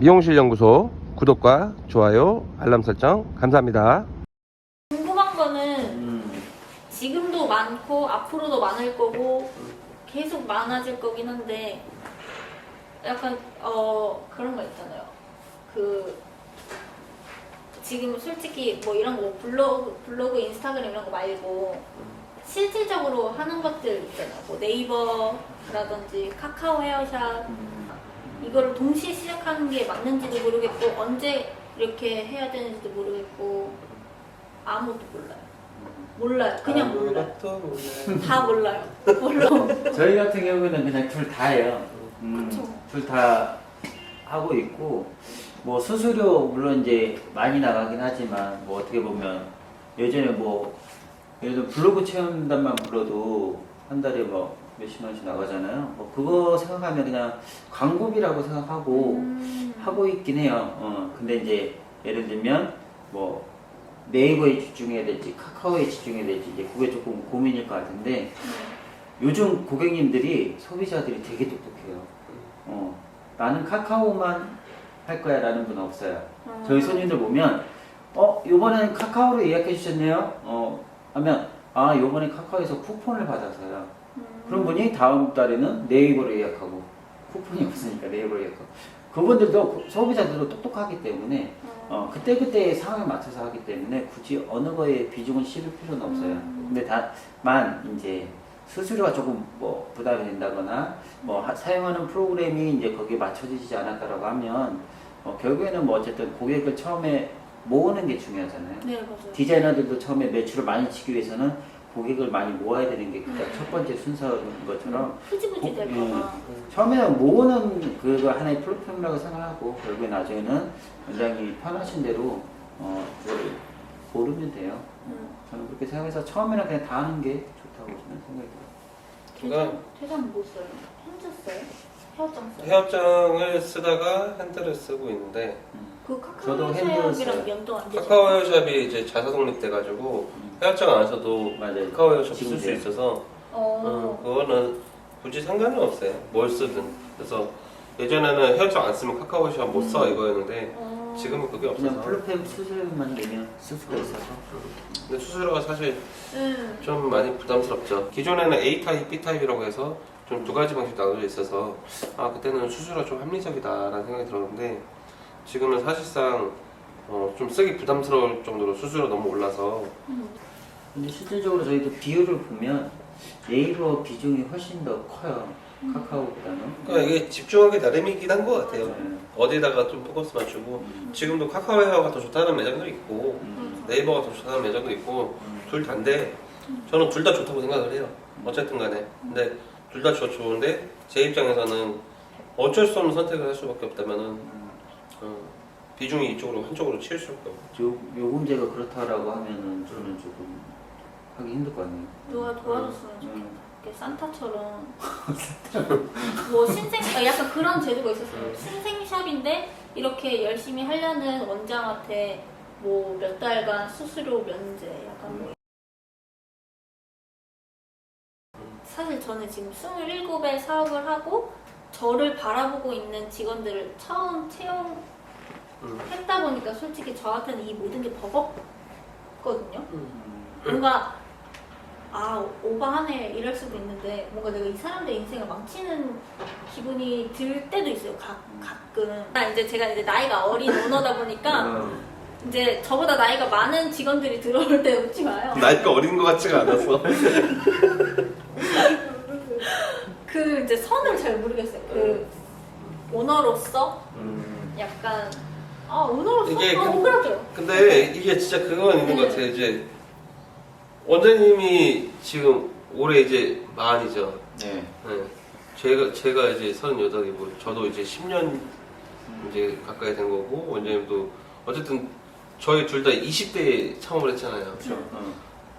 미용실 연구소 구독과 좋아요, 알람 설정 감사합니다. 궁금한 거는 지금도 많고 앞으로도 많을 거고 계속 많아질 거긴 한데 약간 그런 거 있잖아요. 그 지금 솔직히 뭐 이런 거 블로그, 인스타그램 이런 거 말고 실질적으로 하는 것들 있잖아요. 뭐 네이버라든지 카카오 헤어샵 이거를 동시에 시작하는 게 맞는지도 모르겠고 언제 이렇게 해야 되는지도 모르겠고 아무것도 몰라요. 그냥 몰라요. 다 몰라요. 몰라. 저희 같은 경우는 그냥 둘 다예요. 그쵸. 둘 다 하고 있고 뭐 수수료 물론 이제 많이 나가긴 하지만 뭐 어떻게 보면 예전에 뭐 예를 들어 블로그 체험단만 불러도 한 달에 뭐 몇십만 원씩 나가잖아요. 뭐 그거 생각하면 그냥 광고비라고 생각하고 하고 있긴 해요. 근데 이제 예를 들면 뭐 네이버에 집중해야 될지 카카오에 집중해야 될지 이제 그게 조금 고민일 것 같은데 요즘 고객님들이 소비자들이 되게 똑똑해요. 나는 카카오만 할 거야 라는 분 없어요. 저희 손님들 보면 요번엔 카카오로 예약해 주셨네요. 하면 요번에 카카오에서 쿠폰을 받아서요. 그런 분이 다음 달에는 네이버로 예약하고 쿠폰이 없으니까 네이버로 예약하고 그분들도 소비자들도 똑똑하기 때문에 그때그때 상황에 맞춰서 하기 때문에 굳이 어느 거에 비중을 실을 필요는 없어요. 근데 다만 이제 수수료가 조금 뭐 부담이 된다거나 뭐 사용하는 프로그램이 이제 거기에 맞춰지지 않았다라고 하면 결국에는 뭐 어쨌든 고객을 처음에 모으는 게 중요하잖아요. 네, 맞아요. 디자이너들도 처음에 매출을 많이 치기 위해서는 고객을 많이 모아야 되는 게 그러니까 첫 번째 순서인 것처럼 흐지부지 될까봐. 처음에는 모으는 그거 하나의 플랫폼이라고 생각하고 결국에 나중에는 굉장히 편하신 대로 그거를 고르면 돼요. 저는 그렇게 생각해서 처음에는 그냥 다 하는 게 좋다고 저는 생각이 들어요. 퇴장 뭐 써요? 핸즈 써요? 헤어장 써요? 헤어장을 쓰다가 핸들을 쓰고 있는데 그 카카오 저도 핸즈 써요. 헤어샵이랑 연동 안 되죠? 카카오 헤어샵이 이제 자사 독립돼가지고 헤어장 안 써도 맞아요. 카카오 헤어샵 지금 쓸 수 돼요. 있어서 어. 그거는 굳이 상관은 없어요. 뭘 쓰든. 그래서 예전에는 헤어장 안 쓰면 카카오 헤어샵 못 써 이거였는데 지금은 그게 그냥 없어서. 플랫폼 수수료만 내면 쓸 수가 있어서 근데 수수료가 사실 좀 많이 부담스럽죠. 기존에는 A타입, B타입이라고 해서 좀 두 가지 방식 나눠져 있어서 그때는 수수료가 좀 합리적이다라는 생각이 들었는데 지금은 사실상 좀 쓰기 부담스러울 정도로 수수료 너무 올라서 근데 실질적으로 저희도 비율을 보면 네이버 비중이 훨씬 더 커요. 카카오보다는. 그러니까 이게 집중하기 나름이긴 한 것 같아요. 네. 어디다가 좀 포커스 맞추고 지금도 카카오 헤어가 더 좋다는 매장도 있고 네이버가 더 좋다는 매장도 있고 둘 다인데 저는 둘 다 좋다고 생각을 해요. 어쨌든 간에. 근데 둘 다 좋은데 제 입장에서는 어쩔 수 없는 선택을 할 수밖에 없다면은 비중이 이쪽으로 한쪽으로 치일 수밖에 없고. 요금제가 그렇다라고 하면은 저는 조금 하기 힘들 것 같네요. 누가 도와줬으면 좋겠다. 이렇게 산타처럼 뭐 약간 그런 제도가 있었어요. 신생샵인데 이렇게 열심히 하려는 원장한테 뭐 몇 달간 수수료 면제 약간 뭐. 사실 저는 지금 27에 사업을 하고 저를 바라보고 있는 직원들을 처음 채용했다 보니까 솔직히 저한테는 이 모든 게 버겁거든요. 뭔가 오버하네 이럴 수도 있는데 뭔가 내가 이 사람들 인생을 망치는 기분이 들 때도 있어요. 가끔. 이제 제가 이제 나이가 어린 오너다 보니까 이제 저보다 나이가 많은 직원들이 들어올 때 웃지 마요. 나이가 어린 것 같지가 않아서. 그 이제 선을 잘 모르겠어요. 그 오너로서 약간 오너로서 이게 오그라져요. 근데 이게 진짜 그건 있는 것 같아요. 이제 원장님이 지금 올해 이제 만이죠. 네. 네. 제가 이제 38이고 저도 이제 10년 이제 가까이 된 거고 원장님도 어쨌든 저희 둘 다 20대에 창업을 했잖아요. 그렇죠.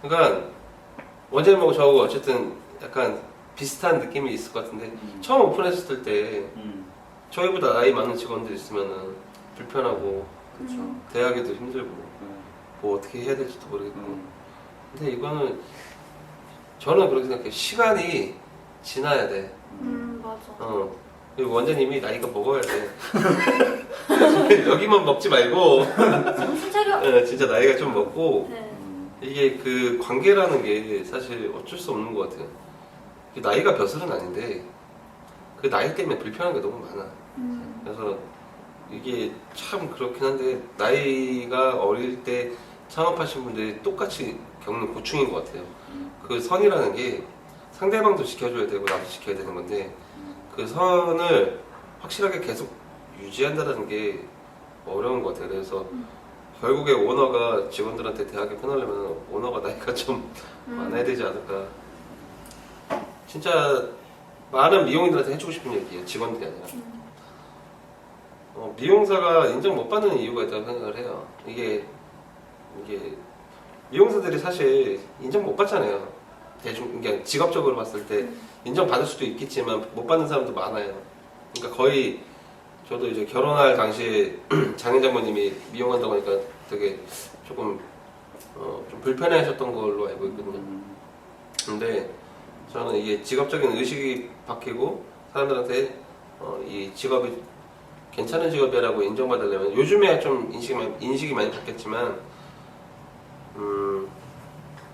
그러니까 원장님하고 저하고 어쨌든 약간 비슷한 느낌이 있을 것 같은데 처음 오픈했을 때 저희보다 나이 많은 직원들 있으면은 불편하고 그렇죠. 대하기도 힘들고 뭐 어떻게 해야 될지도 모르겠고 근데 이거는 저는 그렇게 생각해요. 시간이 지나야 돼. 맞아. 그리고 원장님이 나이가 먹어야 돼. 여기만 먹지 말고 정신 차려. 진짜 나이가 좀 먹고 네. 이게 그 관계라는 게 사실 어쩔 수 없는 것 같아요. 이게 나이가 벼슬은 아닌데 그 나이 때문에 불편한 게 너무 많아. 그래서 이게 참 그렇긴 한데 나이가 어릴 때 창업하신 분들이 똑같이 겪는 고충인 것 같아요. 그 선이라는 게 상대방도 지켜줘야 되고 나도 지켜야 되는 건데 그 선을 확실하게 계속 유지한다는 게 어려운 것 같아요. 그래서 결국에 오너가 직원들한테 대하게 편하려면 오너가 나이가 좀 많아야 되지 않을까. 진짜 많은 미용인들한테 해주고 싶은 얘기예요. 직원들이 아니라. 미용사가 인정 못 받는 이유가 있다고 생각을 해요. 이게 미용사들이 사실 인정 못 받잖아요. 그러니까 직업적으로 봤을 때 인정 받을 수도 있겠지만 못 받는 사람도 많아요. 그러니까 거의 저도 이제 결혼할 당시에 장인 장모님이 미용한다고 하니까 되게 조금 좀 불편해하셨던 걸로 알고 있거든요. 근데 저는 이게 직업적인 의식이 바뀌고 사람들한테 이 직업이 괜찮은 직업이라고 인정받으려면 요즘에 좀 인식이 많이 바뀌었지만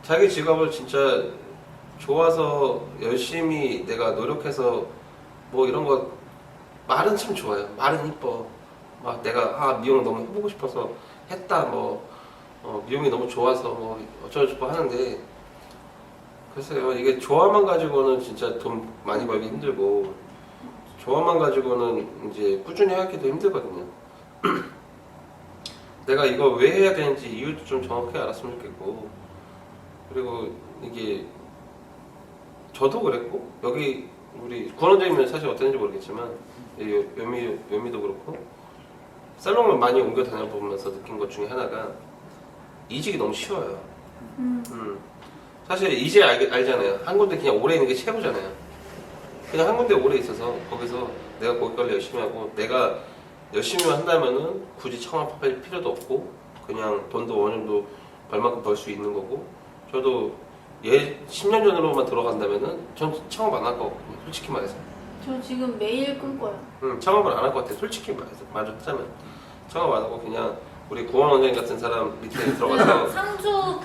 자기 직업을 진짜 좋아서 열심히 내가 노력해서 뭐 이런 거 말은 참 좋아요. 말은 이뻐. 막 내가 미용 너무 해보고 싶어서 했다. 미용이 너무 좋아서 뭐 어쩌고저쩌고 하는데 글쎄요. 이게 좋아만 가지고는 진짜 돈 많이 벌기 힘들고 좋아만 가지고는 이제 꾸준히 하기도 힘들거든요. 내가 이거 왜 해야 되는지 이유도 좀 정확히 알았으면 좋겠고 그리고 이게 저도 그랬고 여기 우리 구원원장님은 사실 어땠는지 모르겠지만 요미도 그렇고 살롱을 많이 옮겨 다녀보면서 느낀 것 중에 하나가 이직이 너무 쉬워요. 사실 이제 알잖아요. 한 군데 그냥 오래 있는 게 최고잖아요. 그냥 한 군데 오래 있어서 거기서 내가 거기 관리 열심히 하고 내가 열심히만 한다면은 굳이 창업할 필요도 없고 그냥 돈도 어느 정도 벌만큼 벌 수 있는 거고 저도 10년 전으로만 돌아간다면은 전 창업 안 할 것 같거든요. 솔직히 말해서. 저 지금 매일 꿈꿔요. 창업을 안 할 것 같아요. 솔직히 말하자면 창업 안 하고 그냥 우리 구원 원장님 같은 사람 밑에 들어가서 상주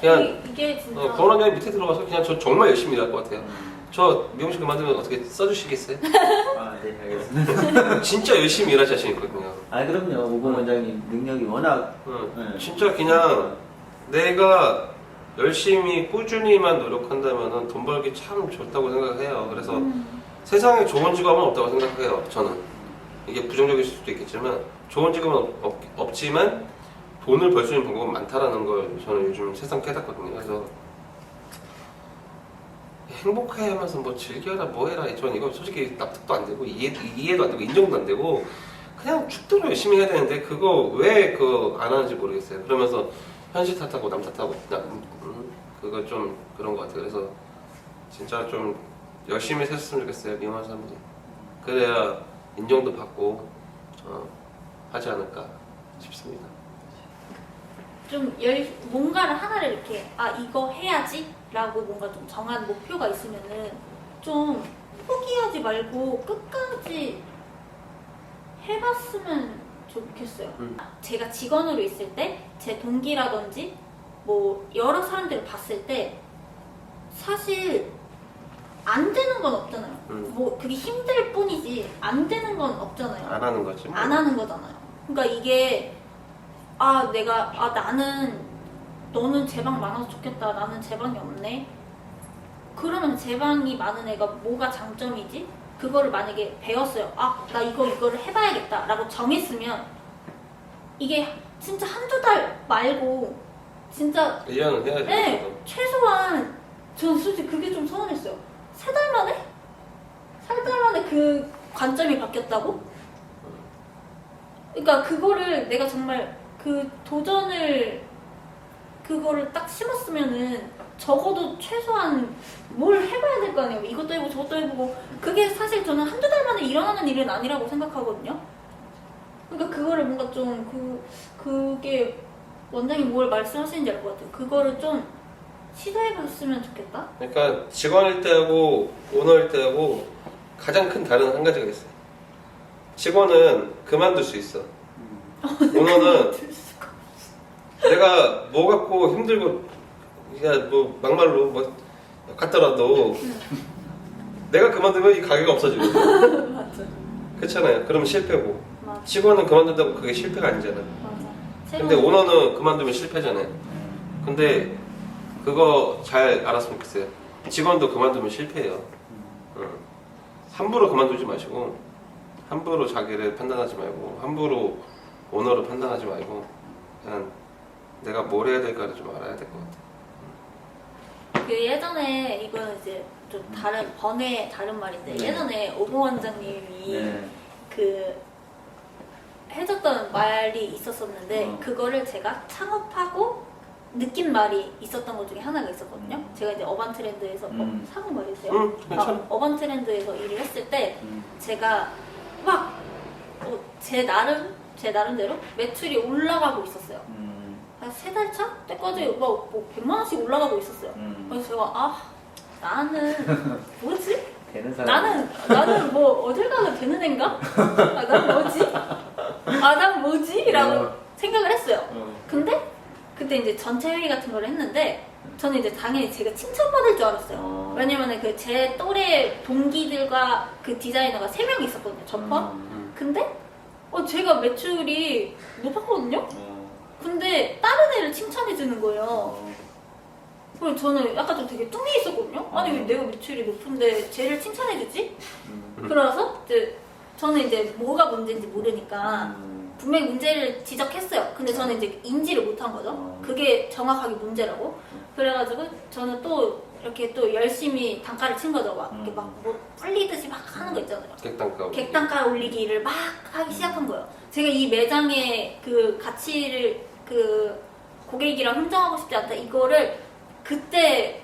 그냥 이게 진짜 구원 원장님 밑에 들어가서 그냥 저 정말 열심히 일할 것 같아요. 저 미용실 그만두면 어떻게 써주시겠어요? 네, 알겠습니다. 진짜 열심히 일할 자신 있거든요. 그럼요. 오공 원장님 능력이 워낙. 진짜 그냥 내가 열심히 꾸준히만 노력한다면 돈 벌기 참 좋다고 생각해요. 그래서 세상에 좋은 직업은 없다고 생각해요. 저는 이게 부정적일 수도 있겠지만 좋은 직업은 없지만 돈을 벌 수 있는 방법은 많다라는 걸 저는 요즘 세상 깨닫거든요. 그래서 행복해하면서 뭐 즐겨라 뭐해라 전 이거 솔직히 납득도 안 되고 이해도 안 되고 인정도 안 되고 그냥 죽도록 열심히 해야 되는데 그거 왜 안 하는지 모르겠어요. 그러면서 현실 탓하고 남 탓하고 그거 좀 그런 것 같아요. 그래서 진짜 좀 열심히 사셨으면 좋겠어요. 미용하는 사람들이. 그래야 인정도 받고 하지 않을까 싶습니다. 좀 뭔가를 하나를 이렇게 이거 해야지 라고 뭔가 좀 정한 목표가 있으면은 좀 포기하지 말고 끝까지 해봤으면 좋겠어요. 제가 직원으로 있을 때 제 동기라든지 뭐 여러 사람들을 봤을 때 사실 안 되는 건 없잖아요. 뭐 그게 힘들 뿐이지 안 되는 건 없잖아요. 안 하는 거지. 안 하는 거잖아요. 그러니까 이게 나는 너는 제 방 많아서 좋겠다. 나는 제 방이 없네. 그러면 제 방이 많은 애가 뭐가 장점이지? 그거를 만약에 배웠어요. 나 이거를 해봐야겠다 라고 정했으면 이게 진짜 한두 달 말고 진짜 1년은 해야지. 네, 최소한 전 솔직히 그게 좀 서운했어요. 3달 만에? 3달 만에 그 관점이 바뀌었다고? 그러니까 그거를 내가 정말 그 그거를 딱 심었으면은 적어도 최소한 뭘 해봐야 될 거 아니에요. 이것도 해보고 저것도 해보고 그게 사실 저는 한두 달 만에 일어나는 일은 아니라고 생각하거든요. 그러니까 그거를 뭔가 좀 그게 원장님 뭘 말씀하시는지 알 것 같아요. 그거를 좀 시도해봤으면 좋겠다. 그러니까 직원일 때하고 오너일 때하고 가장 큰 다른 한 가지가 있어요. 직원은 그만둘 수 있어. 오너는 내가 뭐 갖고 힘들고 그냥 뭐 막말로 뭐 갔더라도 내가 그만두면 이 가게가 없어지거든. 맞아. 그렇잖아요. 그러면 실패고 맞아. 직원은 그만둔다고 그게 실패가 아니잖아. 맞아. 근데 오너는 그만두면 실패잖아요. 근데 그거 잘 알았으면 좋겠어요. 직원도 그만두면 실패해요. 함부로 그만두지 마시고 함부로 자기를 판단하지 말고 함부로 오너를 판단하지 말고 그냥 내가 뭘 해야 될까를 좀 알아야 될 것 같아요. 그 예전에 이거는 이제 좀 다른 번외 다른 말인데 네. 예전에 오보 원장님이 네. 그 해줬던 말이 있었었는데 어. 그거를 제가 창업하고 느낀 말이 있었던 것 중에 하나가 있었거든요. 제가 이제 어반트렌드에서 사고 말이세요. 응, 괜찮아. 어반트렌드에서 일을 했을 때 음. 제가 막 제 나름대로 매출이 올라가고 있었어요. 한 3달 차 때까지 막 뭐 100만 원씩 올라가고 있었어요. 그래서 제가 나는 뭐지? 되는 사람. 나는 뭐 어딜 가도 되는 애인가? 난 뭐지? 난 뭐지? 라고 생각을 했어요. 근데 그때 이제 전체 회의 같은 걸 했는데 저는 이제 당연히 제가 칭찬받을 줄 알았어요. 왜냐면은 그 제 또래 동기들과 그 디자이너가 3명이 있었거든요. 저 포함. 근데 제가 매출이 높았거든요. 근데 다른 애를 칭찬해 주는 거예요. 그리고 저는 약간 좀 되게 뚱이 있었거든요. 아니 왜 내가 매출이 높은데 쟤를 칭찬해 주지? 그러서 이제 저는 이제 뭐가 문제인지 모르니까 분명히 문제를 지적했어요. 근데 저는 이제 인지를 못한 거죠. 그게 정확하게 문제라고. 그래가지고 저는 또 이렇게 또 열심히 단가를 친 거죠. 막 이렇게 막 뭐 뿔리듯이 막 하는 거 있잖아요. 객단가 올리기를 막 하기 시작한 거예요. 제가 이 매장의 그 가치를 그 고객이랑 흥정하고 싶지 않다. 이거를 그때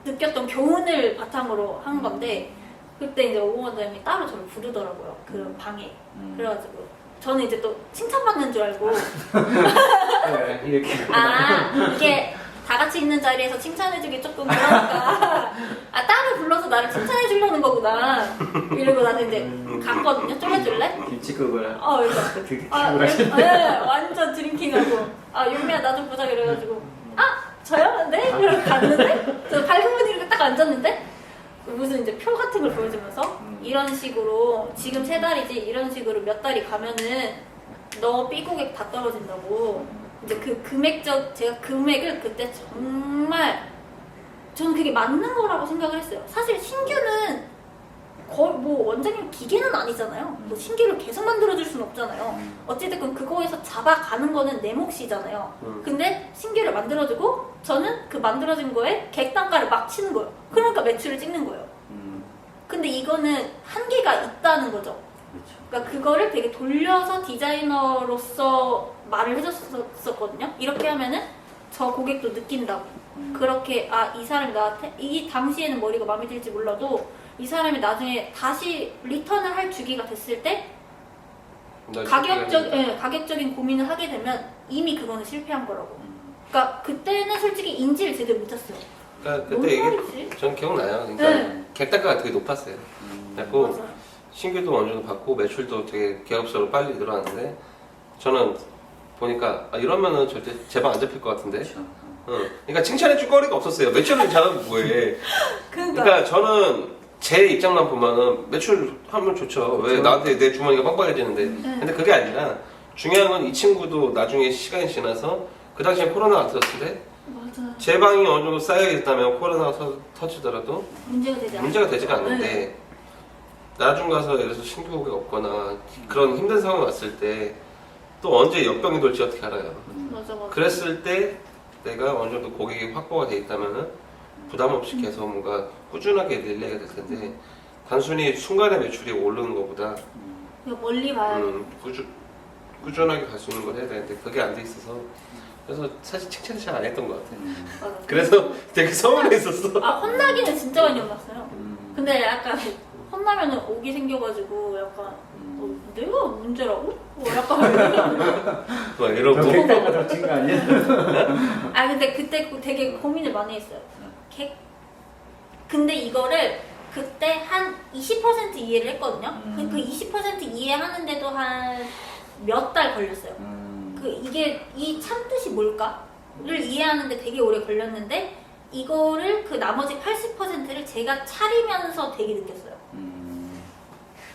느꼈던 교훈을 바탕으로 한 건데 그때 이제 오원장님이 따로 저를 부르더라고요. 그 방에. 그래가지고 저는 이제 또 칭찬받는 줄 알고 이렇게. 이게 다 같이 있는 자리에서 칭찬해주기 조금 그러니까 따로 불러서 나를 칭찬해주려는 거구나 이러고 나는 이제 갔거든요. 쫄래줄래? 김치국을. 그래서 드링킹을 네, 완전 드링킹하고 윤미야 나 좀 보자 그래가지고 저요? 네? 이러고 갔는데 저 밝은 분이 이렇게 딱 앉았는데 무슨 이제 표 같은 걸 보여주면서 이런 식으로 지금 3달이지 이런 식으로 몇 달이 가면은 너 B고객 다 떨어진다고 이제 그 제가 금액을 그때 정말 저는 그게 맞는 거라고 생각을 했어요. 사실 신규는 거의 뭐 원장님 기계는 아니잖아요. 뭐 신규를 계속 만들어줄 수는 없잖아요. 어찌됐건 그거에서 잡아가는 거는 내 몫이잖아요. 근데 신규를 만들어주고 저는 그 만들어진 거에 객단가를 막 치는 거예요. 그러니까 매출을 찍는 거예요. 근데 이거는 한계가 있다는 거죠. 그러니까 그거를 되게 돌려서 디자이너로서 말을 해줬었거든요. 이렇게 하면은 저 고객도 느낀다고. 그렇게 이 사람이 나한테 이 당시에는 머리가 마음에 들지 몰라도 이 사람이 나중에 다시 리턴을 할 주기가 됐을 때 가격적인 고민을 하게 되면 이미 그거는 실패한 거라고. 그러니까 그때는 솔직히 인지를 제대로 못했어요. 그러니까 그때 이게 전 기억나요. 그러니까 객단가가 되게 높았어요. 그래서 신규도 어느 정도 받고 매출도 되게 계약업소로 빨리 늘어났는데 저는 보니까 이러면은 절대 제 방 안 잡힐 것 같은데. 그러니까 칭찬해줄 거리가 없었어요. 매출을 잘하면 뭐해. 그러니까 저는 제 입장만 보면은 매출 하면 좋죠. 왜 나한테 내 주머니가 빵빵해지는데. 근데 그게 아니라 중요한 건 이 친구도 나중에 시간이 지나서 그 당시에 코로나가 터졌을 때 제 방이 어느 정도 쌓여있다면 코로나가 터지더라도 문제가 되지가 않는데 나중 가서 예를 들어서 신규 고객 없거나 그런 힘든 상황이 왔을 때 또 언제 역병이 돌지 어떻게 알아요. 그랬을 때 내가 어느 정도 고객이 확보가 돼 있다면은 부담 없이 계속 뭔가 꾸준하게 릴레이가 될 텐데 단순히 순간에 매출이 오르는 것보다 멀리 봐야 꾸준하게 갈 수 있는 걸 해야 되는데 그게 안 돼 있어서 그래서 사실 칭찬을 잘 안 했던 것 같아요. 맞아. 그래서 되게 서운했었어. 혼나기는 진짜 많이 혼났어요. 근데 약간 혼나면은 옥이 생겨가지고 약간 내가 문제라고? 약간 막 이러고. 객단가 덮친 거 아니야? 근데 그때 되게 고민을 많이 했어요. 근데 이거를 그때 한 20% 이해를 했거든요. 그 20% 이해하는데도 한 몇 달 걸렸어요. 이게 이 참뜻이 뭘까를 이해하는데 되게 오래 걸렸는데 이거를 그 나머지 80%를 제가 차리면서 되게 느꼈어요.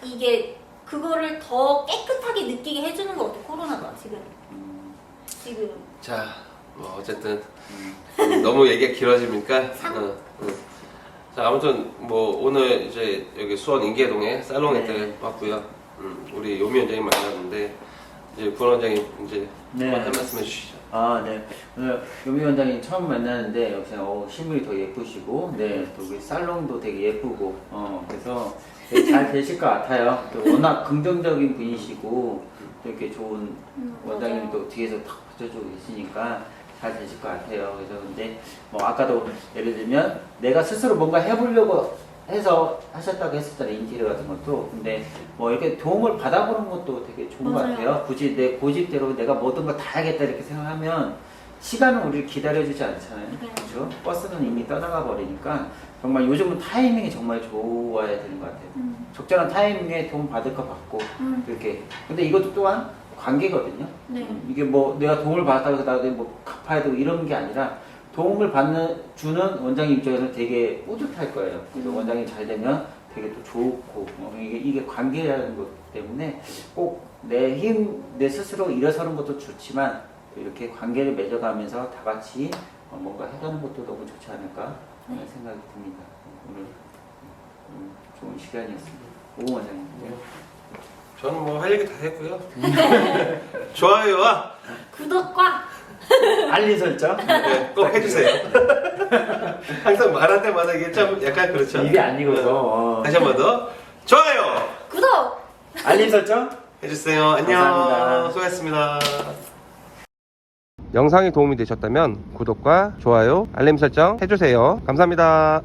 이게 그거를 더 깨끗하게 느끼게 해주는 것 같아요. 코로나가 지금. 자, 뭐 어쨌든 너무 얘기가 길어지니까. 자, 아무튼 뭐 오늘 이제 여기 수원 인계동에 살롱에 때 왔고요. 우리 요미 원장님 만났는데 이제 구원 원장님 이제 한번 한 말씀 해주시죠. 네. 오늘 요미 원장님 처음 만나는데 역시 실물이 더 예쁘시고, 또 우리 살롱도 되게 예쁘고, 그래서 되게 잘 되실 것 같아요. 또 워낙 긍정적인 분이시고, 또 이렇게 좋은 원장님이 또 뒤에서 탁 받쳐주고 계시니까 잘 되실 것 같아요. 그래서 근데 뭐 아까도 예를 들면 내가 스스로 뭔가 해보려고 해서 하셨다고 했었잖아요. 인테리어 같은 것도. 근데 뭐 이렇게 도움을 받아보는 것도 되게 좋은 것 같아요. 굳이 내 고집대로 내가 모든 걸 다 하겠다 이렇게 생각하면 시간은 우리를 기다려주지 않잖아요. 그렇죠? 버스는 이미 떠나가 버리니까 정말 요즘은 타이밍이 정말 좋아야 되는 것 같아요. 적절한 타이밍에 도움 받을 거 받고 이렇게. 근데 이것도 또한 관계거든요. 이게 뭐 내가 도움을 받았다고 해서 나도 뭐 갚아야 되고 이런 게 아니라 도움을 주는 원장님 입장에서는 되게 뿌듯할 거예요. 그래서 원장님 잘 되면 되게 또 좋고, 이게 관계라는 것 때문에 꼭 내 스스로 일어서는 것도 좋지만 이렇게 관계를 맺어가면서 다 같이 뭔가 해가는 것도 너무 좋지 않을까 하는 생각이 듭니다. 오늘 좋은 시간이었습니다. 오 원장님. 저는 뭐 할 얘기 다 했고요. 좋아요와 구독과 알림 설정 꼭 해주세요. 항상 말할 때마다 이게 좀 약간 그렇죠. 입이 안 익어서 다시 한 번 더 좋아요, 구독, 알림 설정 해주세요. 안녕. 감사합니다. 수고하셨습니다. 영상이 도움이 되셨다면 구독과 좋아요, 알림 설정 해주세요. 감사합니다.